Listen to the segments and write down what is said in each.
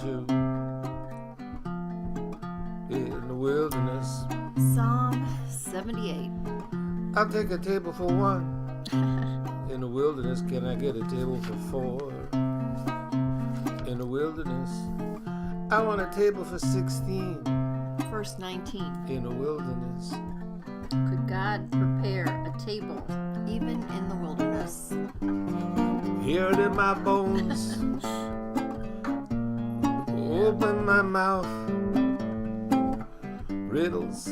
2 in the wilderness. Psalm 78. I'll take a table for 1 in the wilderness. Can I get a table for 4 in the wilderness? I want a table for 16. Verse 19. In the wilderness. Could God prepare a table even in the wilderness? Hear it in my bones. Open my mouth. Riddles.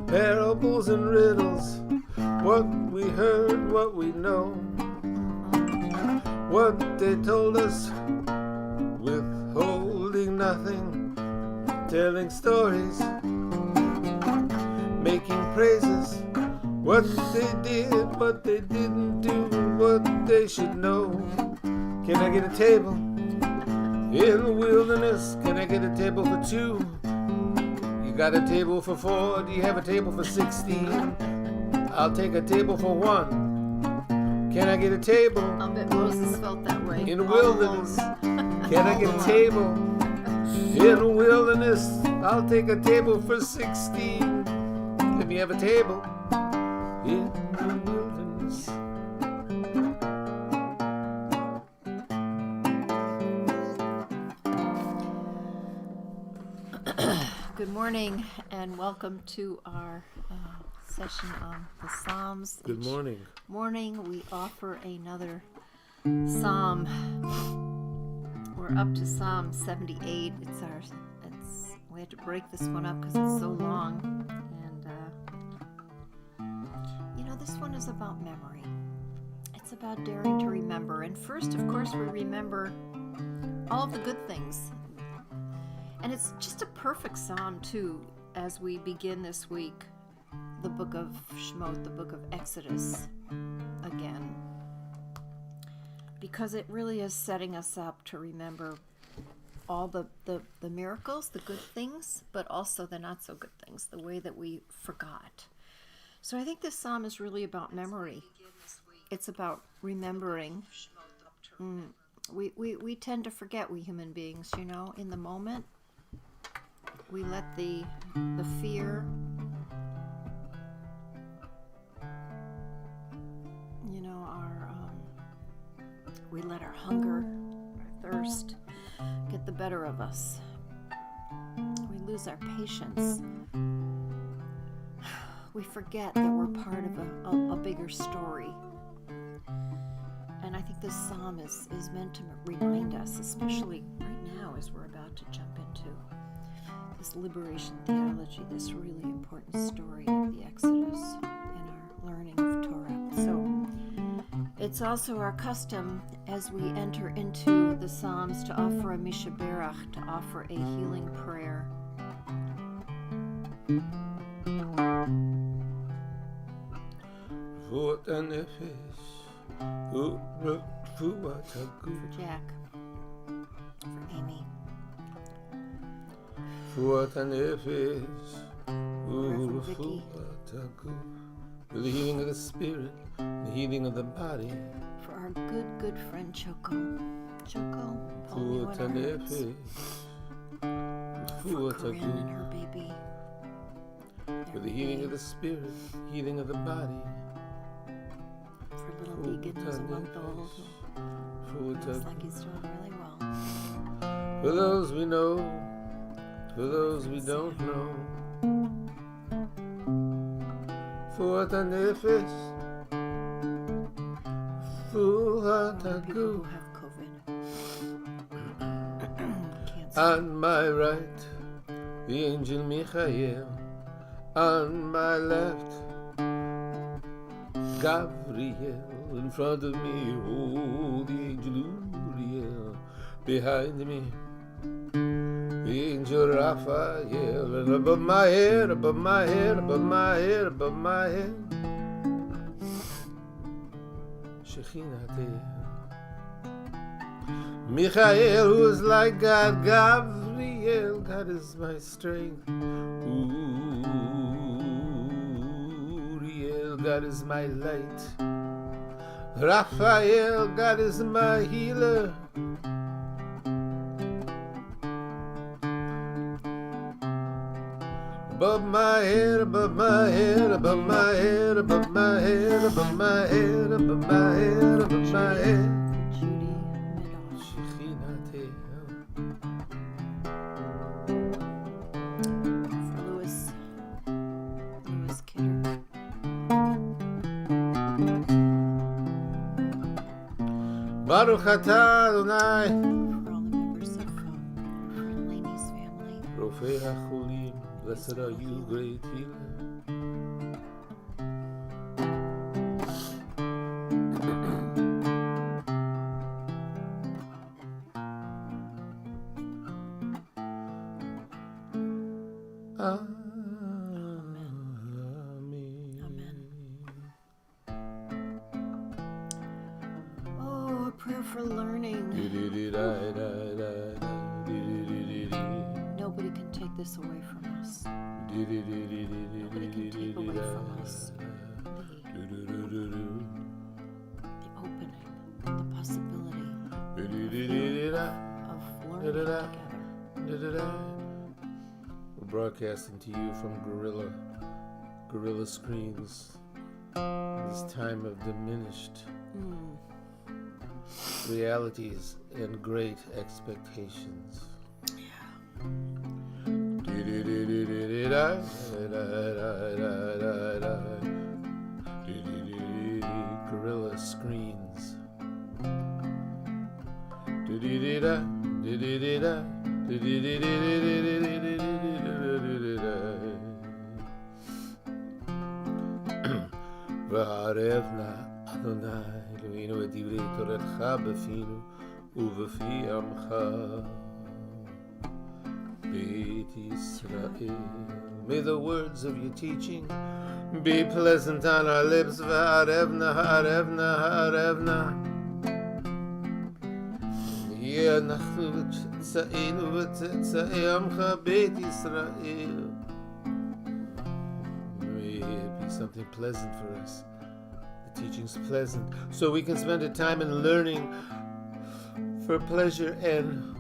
Parables and riddles. What we heard, what we know. What they told us. Withholding nothing. Telling stories. Making praises. What they did, what they didn't do, what they should know. Can I get a table in the wilderness? Can I get a table for 2? You got a table for 4? Do you have a table for 16? I'll take a table for 1. Can I get a table? I'll bet Moses felt that way. In the wilderness. Can I get a table in the wilderness? I'll take a table for 16. Let me have a table in the wilderness. Good morning and welcome to our session on the Psalms. Good morning. Morning we offer another psalm. We're up to Psalm 78. We had to break this one up because it's so long. And this one is about memory. It's about daring to remember. And first, of course, we remember all the good things. And it's just a perfect psalm, too, as we begin this week, the book of Shemot, the book of Exodus, again. Because it really is setting us up to remember all the miracles, the good things, but also the not so good things, the way that we forgot. So I think this psalm is really about memory. It's about remembering. We tend to forget, we human beings, in the moment. We let the fear, we let our hunger, our thirst get the better of us. We lose our patience. We forget that we're part of a bigger story. And I think this psalm is meant to remind us, especially right now as we're about to jump into this liberation theology, this really important story of the Exodus in our learning of Torah. So it's also our custom as we enter into the Psalms to offer a mishaberach, to offer a healing prayer. For Jack, for Amy, for Vicky, for the healing of the spirit, the healing of the body. for our good friend Choco, For for Corinne and her baby, for the healing of the spirit, healing of the body. for little Deacon who's a month old, who looks like he's doing really well. For those we know, for those we don't know. For the nefesh, for the People good. who have COVID. Cancer. On my right, the angel Michael. On my left, Gabriel. In front of me, oh, the angel Uriel. Behind me, the angel Raphael. And above my head, above my head, above my head, above my head, Shekhinah. Michael, who is like God. Gabriel, God is my strength. Uriel, God is my light. Raphael, God is my healer. Above my head, above my head, above my head, above my head, above my head, above my head, above my head. Judy Middle. Shechinate. For Louis Kidder. Baruch atah Adonai. For all the members of friend Laney's family. Rofei HaCholim, blessed are you, great healer. Oh, a prayer for learning. Nobody can take this away from us. Nobody can take away from us the opening, the possibility of learning together. We're broadcasting to you from Gorilla Screens. This time of diminished realities and great expectations. Gorilla Screens. וערב נא אדוני אלוהינו את דברי תורתך בפינו ובפי עמך בית ישראל. May the words of your teaching be pleasant on our lips. וערב נא הערב נא הערב נא יהיה אנחנו וצאצאינו וצאצאי עמך בית ישראל. Something pleasant for us. The teaching's pleasant, so we can spend a time in learning for pleasure and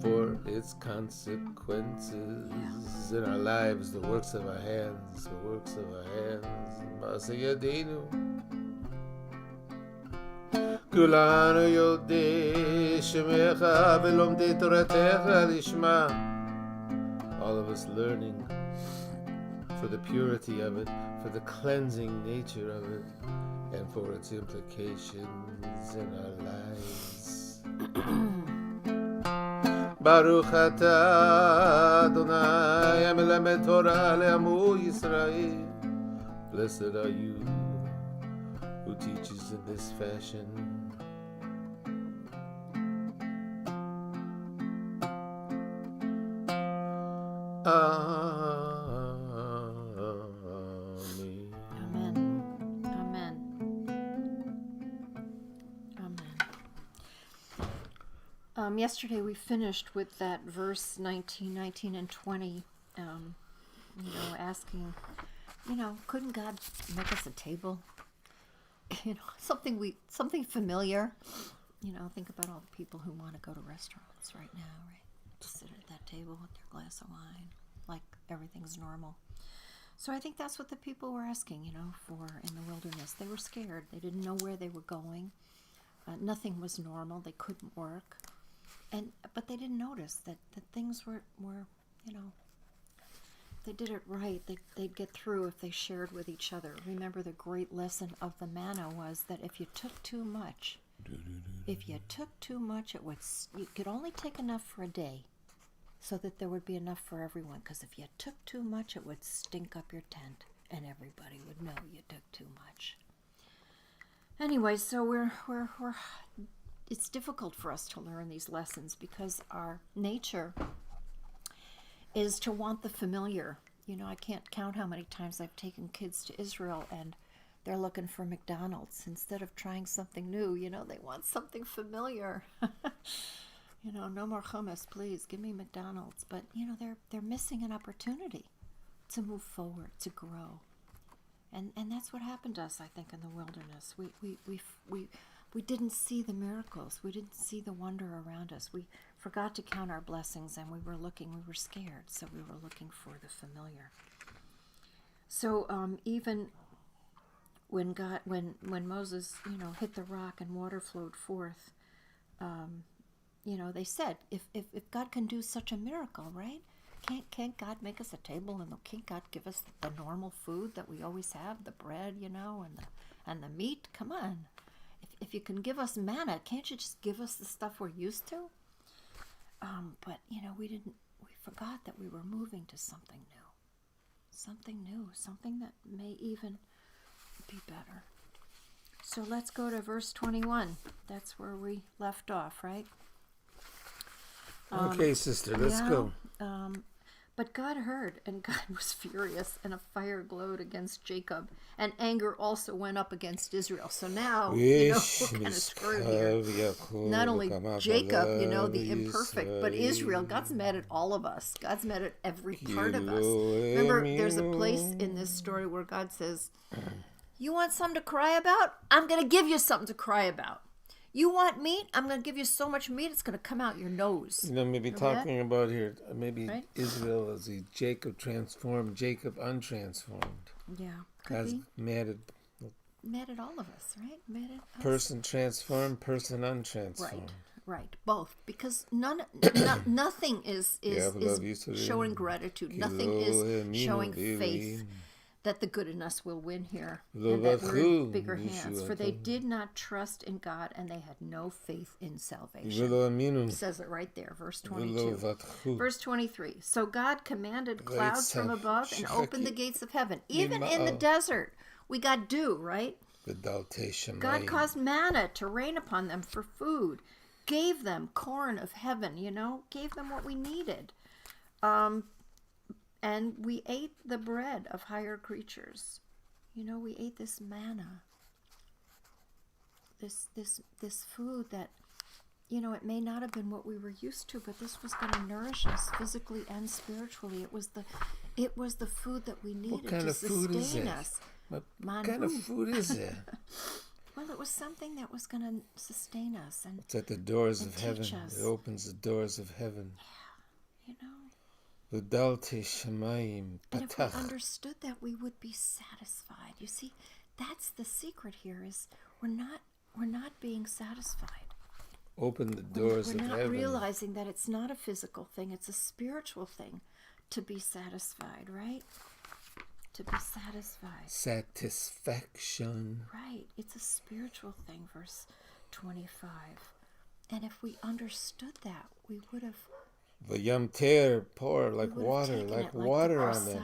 for its consequences in our lives, the works of our hands, the works of our hands. Ma'aseh yadeinu. Kulanu yodei shemecha velomdei toratecha lishma. All of us learning for the purity of it, for the cleansing nature of it, and for its implications in our lives. Baruch atah Adonai melamed Torah le'amu Yisrael. Blessed are you who teaches in this fashion. Yesterday we finished with that verse 19, 19, and 20, asking, couldn't God make us a table? Something familiar. Think about all the people who want to go to restaurants right now, right? To sit at that table with their glass of wine, like everything's normal. So I think that's what the people were asking, for in the wilderness. They were scared. They didn't know where they were going. Nothing was normal. They couldn't work. But they didn't notice that things were they did it right. They'd get through if they shared with each other. Remember, the great lesson of the manna was that if you took too much, you could only take enough for a day so that there would be enough for everyone. Because if you took too much, it would stink up your tent and everybody would know you took too much. Anyway, so it's difficult for us to learn these lessons because our nature is to want the familiar. I can't count how many times I've taken kids to Israel and they're looking for McDonald's instead of trying something new. They want something familiar. No more hummus, please. Give me McDonald's. But they're missing an opportunity to move forward, to grow. And that's what happened to us, I think, in the wilderness. We didn't see the miracles. We didn't see the wonder around us. We forgot to count our blessings, and we were scared, so we were looking for the familiar. So even when Moses, hit the rock and water flowed forth, they said, if God can do such a miracle, right? Can't God make us a table, and can't God give us the normal food that we always have, the bread, and the meat? Come on. If you can give us manna, can't you just give us the stuff we're used to? But we forgot that we were moving to something new, something that may even be better. So let's go to verse 21. That's where we left off, right? Okay, sister, let's go. But God heard, and God was furious, and a fire glowed against Jacob, and anger also went up against Israel. So now, we're kind of screwed here. Not only Jacob, the imperfect, but Israel. God's mad at all of us. God's mad at every part of us. Remember, there's a place in this story where God says, you want something to cry about? I'm going to give you something to cry about. You want meat? I'm going to give you so much meat, it's going to come out your nose. Maybe talking about here, maybe right? Israel is the Jacob transformed, Jacob untransformed. Yeah. God's mad at all of us, right? Mad at us. Person transformed, person untransformed. Right. Both. Because nothing is showing gratitude. Nothing is showing faith that the good in us will win here, and that we're in bigger hands. For they did not trust in God, and they had no faith in salvation. It says it right there, verse 22. Verse 23. So God commanded clouds from above and opened the gates of heaven. Even in the desert, we got dew, right? God caused manna to rain upon them for food, gave them corn of heaven, gave them what we needed. And we ate the bread of higher creatures. We ate this manna. This food that, it may not have been what we were used to, but this was going to nourish us physically and spiritually. It was the food that we needed to sustain us. What kind of food is it? Well, it was something that was going to sustain us. And it's at the doors of heaven. It opens the doors of heaven. Yeah, And if we understood that, we would be satisfied. You see, that's the secret here, is we're not being satisfied. Open the doors of heaven. We're not realizing that it's not a physical thing, it's a spiritual thing to be satisfied, right? To be satisfied. Satisfaction. Right. It's a spiritual thing, verse 25. And if we understood that, we would have... The yamter pour like water on them.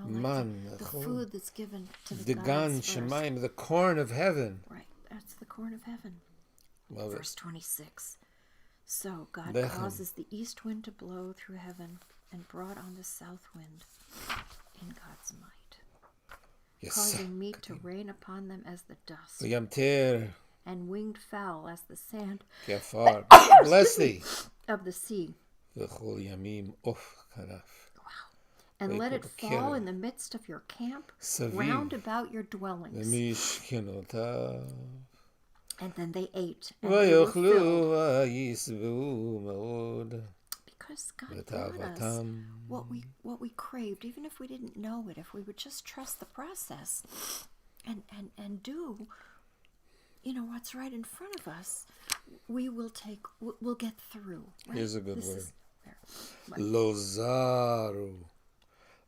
Man, the food that's given to the gods Shemaim, the corn of heaven. Right, that's the corn of heaven. Love Verse 26. So God causes the east wind to blow through heaven and brought on the south wind in God's might, causing meat to rain upon them as the dust, the yamter, and winged fowl as the sand. Bless thee of the sea. Wow. And let it fall in the midst of your camp, round about your dwellings. And then they ate, and they were filled. Because God brought us what we craved, even if we didn't know it, if we would just trust the process and do what's right in front of us, we'll get through. Right? Here's a good word. Lozaru.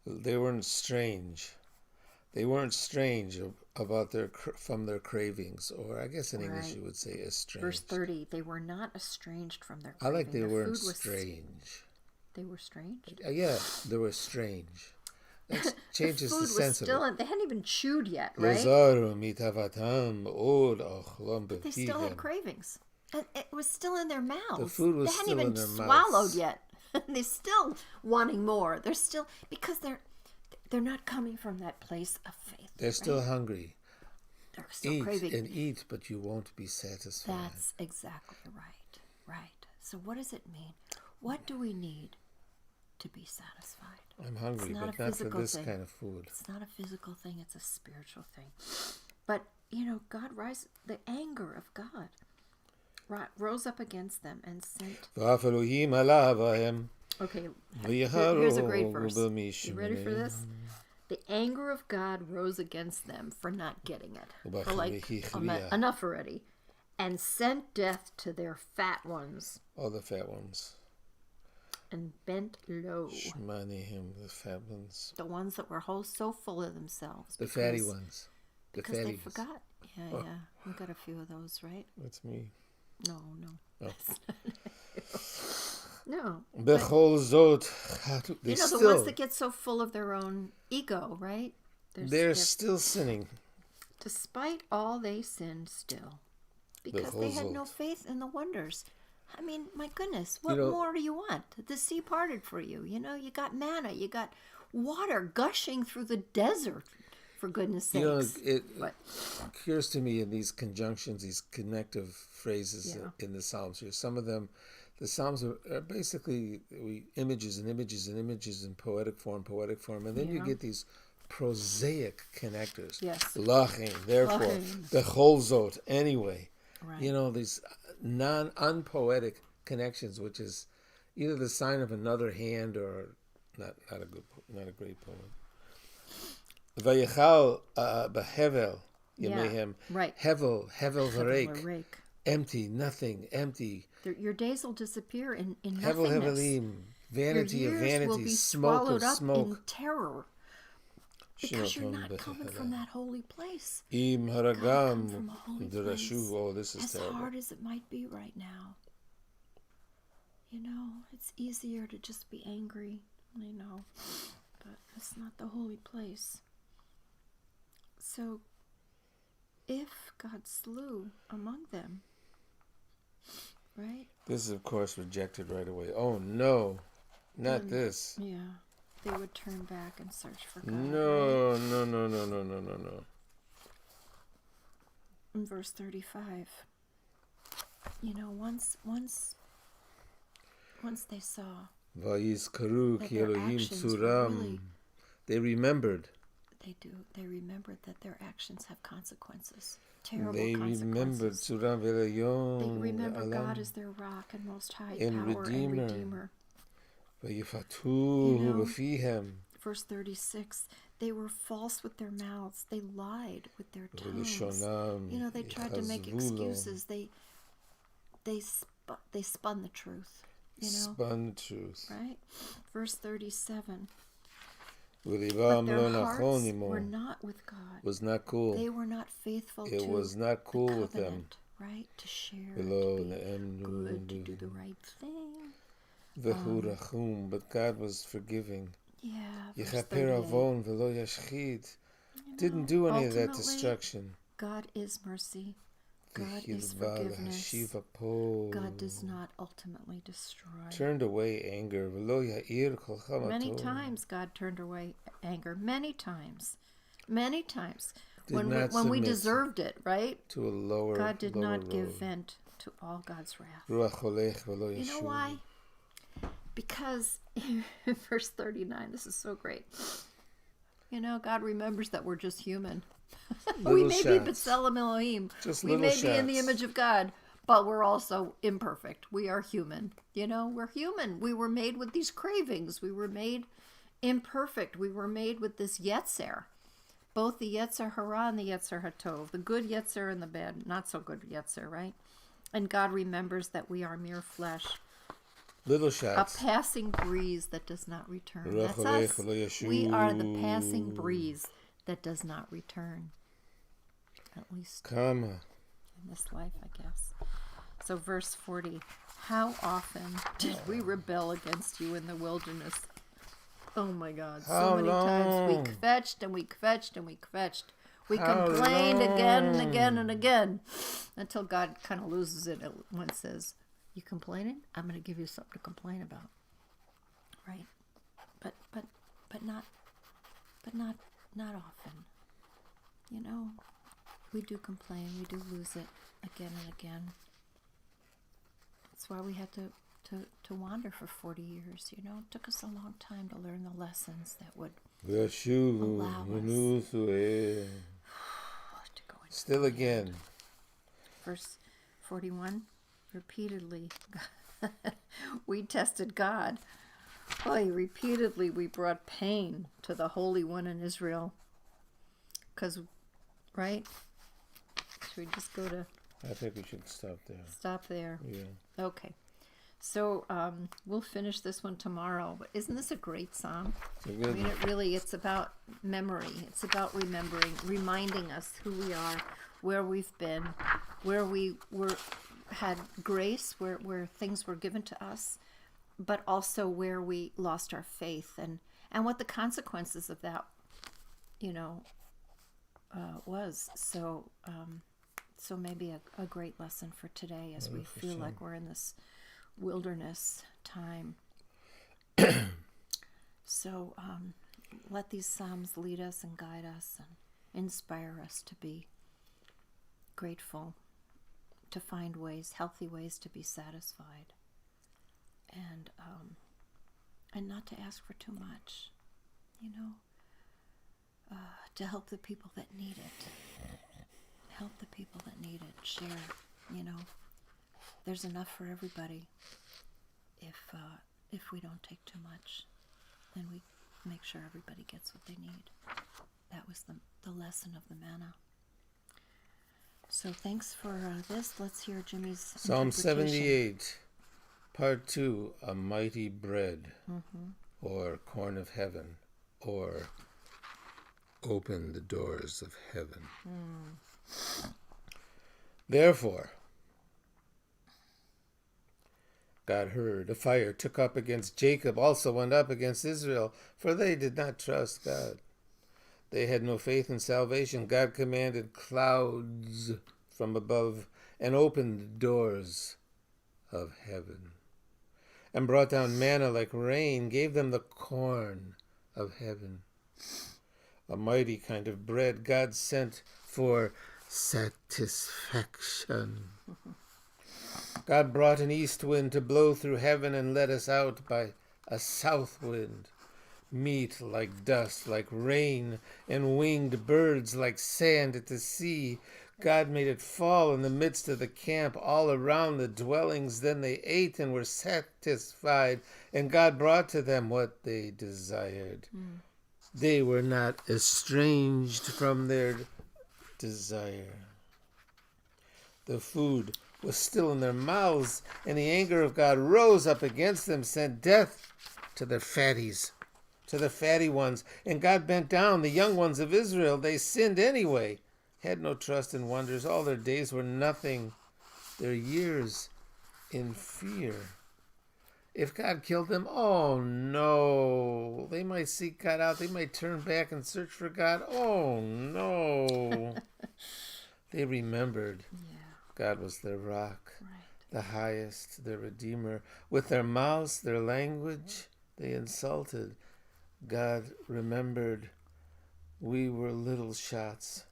They weren't strange. They weren't strange about from their cravings, or I guess in English you would say estranged. Verse 30. They were not estranged from their craving. I like they weren't strange. They were strange. Yeah, they were strange. That changes the sense of it. They hadn't even chewed yet, right? But they still had cravings. And it was still in their mouths. The food was still in their mouths. They hadn't even swallowed yet. They're still wanting more. They're still, because they're not coming from that place of faith. They're still hungry. They're still craving. Eat and eat, but you won't be satisfied. That's exactly right. Right. So what does it mean? What do we need to be satisfied. I'm hungry, It's not but a not for physical this thing. kind of food. It's not a physical thing, it's a spiritual thing. But, God the anger of God rose up against them and sent. ואף עלה בהם, Okay, ויחרו here's a great verse. במי You ready for this? שמניהם. The anger of God rose against them for not getting it. For ובכריחיה. enough already. And sent death to their fat ones. All the fat ones. And bent low. שמניהם, the fat ones. The ones that were so full of themselves. The fatty ones. The Because they fatties. forgot. Yeah. We got a few of those, right? That's me. No. Oh. No. בכל זאת, they The still, ones that get so full of their own ego, right? they're still sinning. Despite all, they sinned still. Because they had no faith in the wonders. I mean, my goodness, what more do you want? The sea parted for you. You got manna. You got water gushing through the desert, for goodness sakes. It occurs to me in these conjunctions, these connective phrases in the Psalms here. Some of them, the Psalms are basically images and images and images in poetic form. And then you get these prosaic connectors. Yes. Lachim, therefore, bechol zot, anyway. Right. These unpoetic connections, which is either the sign of another hand or not a great poem. Vayichal behevel yemehem. Right. Hevel Hevel v'reik. Empty, nothing, empty. Your days will disappear in Hevel nothingness. hevelim. Vanity Your of years will vanity. be Smoke of swallowed up smoke. in terror. Because you're not coming from that holy place. Im Come haragam from a holy derashu. place. Oh, this is as terrible. hard as it might be right now. It's easier to just be angry. I know. But it's not the holy place. So, if God slew among them, right? This is, of course, rejected right away. Oh, no. Not this. Yeah. They would turn back and search for God. No, right? no. In verse 35, once they saw Vayizkaru that ki their Elohim actions were tzuram. really, They remembered. they remembered that their actions have consequences. Terrible They remembered consequences. tzuram v'Elohim. They remember Alam. God as their rock and most high And power Redeemer. and Redeemer. Vayifatuhu b'fihem. Verse 36, they were false with their mouths. They lied with their tongues. V'lishonam They tried to make yichazvu lo. excuses. They spun the truth. Spun the truth. Right? Verse 37. But V'livam their lo hearts nachon were imo. not with God. Was not cool. They were not faithful to It was not cool the with them. covenant, right? To share, Below to the be good, to do the right thing. V'hurachum. But God was forgiving. Yeah, verse Yechaper 38. avon v'lo yashchid. Didn't do any of that Ultimately, destruction. God is mercy. God is V'chilva forgiveness. l'hashiva po. God does not ultimately destroy. Turned away anger. V'lo ya'ir kol chamato. Many times God turned away anger. Many times. Many times. Did When not we submit deverted it, right? to a lower God did lower not give road. vent to all God's wrath. Ruach holech v'lo You know yashuv. why? Because in verse 39, this is so great. God remembers that we're just human. We Little may be shots. B'Tselem Elohim. Just We little may be in the shots. image of God, but we're also imperfect. We are human. We're human. We were made with these cravings. We were made imperfect. We were made with this Yetzer. Both the Yetzer Hara and the Yetzer Hatov. The good Yetzer and the bad, not so good Yetzer, right? And God remembers that we are mere flesh. Little A shots. passing breeze that does not return. Ruach That's holech us. v'lo yashuv. We are the passing breeze that does not return. At least Kama. in this life, I guess. So verse 40. How often did we rebel against you in the wilderness? Oh my God. So How many times we long? kvetched and we kvetched and we kvetched. We How complained again and long? again and again. Until God kind of loses it when it says, you complaining? I'm going to give you something to complain about. Right? But not often. We do complain. We do lose it again and again. That's why we have to to wander for 40 years. You know, it took us a long time to learn the lessons that would Veshuvu allow us Yunusue. to go into Still the again. land. Verse 41, repeatedly we tested God. Repeatedly we brought pain to the Holy One in Israel. Because, right? Should we just go to... I think we should stop there. Stop there. Yeah. Okay. So we'll finish this one tomorrow. But isn't this a great psalm? It's a good one. It's about memory. It's about reminding us who we are, where we've been, where we had grace, where things were given to us, but also where we lost our faith and what the consequences of that, was. So maybe a great lesson for today as we feel like we're in this wilderness time. So let these psalms lead us and guide us and inspire us to be grateful, to find healthy ways to be satisfied, and not to ask for too much, to help the people that need it. Help the people that need it. Share, there's enough for everybody. If we don't take too much, then we make sure everybody gets what they need. That was the lesson of the manna. So thanks for this. Let's hear Jimmy's Psalm interpretation. 78, Part 2, A Mighty Bread, or Corn of Heaven, or Open the Doors of Heaven. Therefore, God heard, a fire took up against Jacob, also went up against Israel, for they did not trust God. They had no faith in salvation. God commanded clouds from above and opened doors of heaven, and brought down manna like rain, gave them the corn of heaven. A mighty kind of bread God sent for satisfaction. God brought an east wind to blow through heaven and led us out by a south wind. Meat like dust, like rain, and winged birds like sand at the sea. God made it fall in the midst of the camp, all around the dwellings. Then they ate and were satisfied, and God brought to them what they desired. They were not estranged from their desire. The food was still in their mouths, and the anger of God rose up against them, sent death to their fatties, to the fatty ones. And God bent down the young ones of Israel. They sinned anyway, had no trust in wonders. All their days were nothing, their years in fear. If God killed them, oh no, they might seek God out. They might turn back and search for God. Oh no. They remembered God was their rock, the highest, their Redeemer. With their mouths, their language, they insulted. God remembered we were little shots.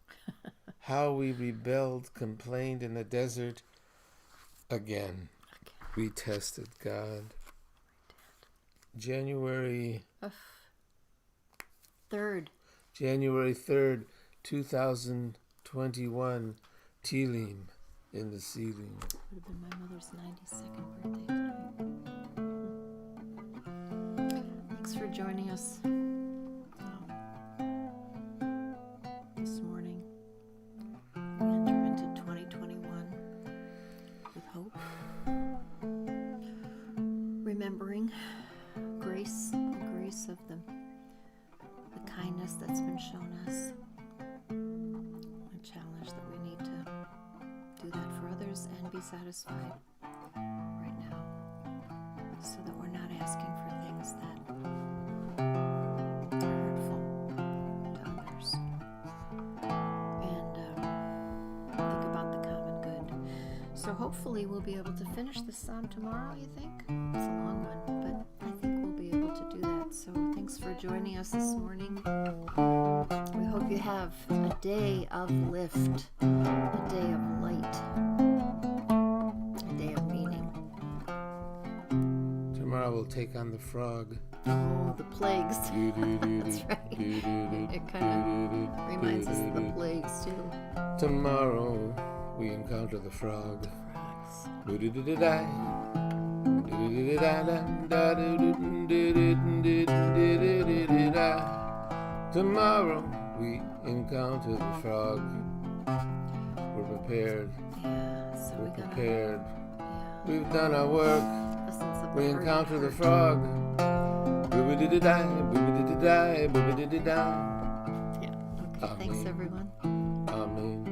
How we rebelled, complained in the desert. Again, we tested God. January 3rd, 2021, Teelim in the ceiling. Would have been my mother's 92nd birthday today. Thanks for joining us this morning. We enter into 2021 with hope, remembering the grace of the kindness that's been shown us. A challenge that we need to do that for others and be satisfied right now, so that we're not asking for things that are hurtful to others. And think about the common good. So hopefully we'll be able to finish this psalm tomorrow, you think? It's a long one, but I think we'll be able to do that. So thanks for joining us this morning. We hope you have a day of lift, a day of light, a day of meaning. Tomorrow we'll take on the frog. Oh, the plagues. That's right. It kind of reminds us of the plagues, too. Tomorrow we encounter the frog. Tomorrow we encounter the frog. We're prepared. Yeah, so We're we gotta, prepared. yeah, We've done our work. lessons of We the hard encounter the part. frog. Boobity-di-di-di, boobity-di-di-di, boobity-di-di-di. Yeah, okay, thanks Amen. everyone. Amen.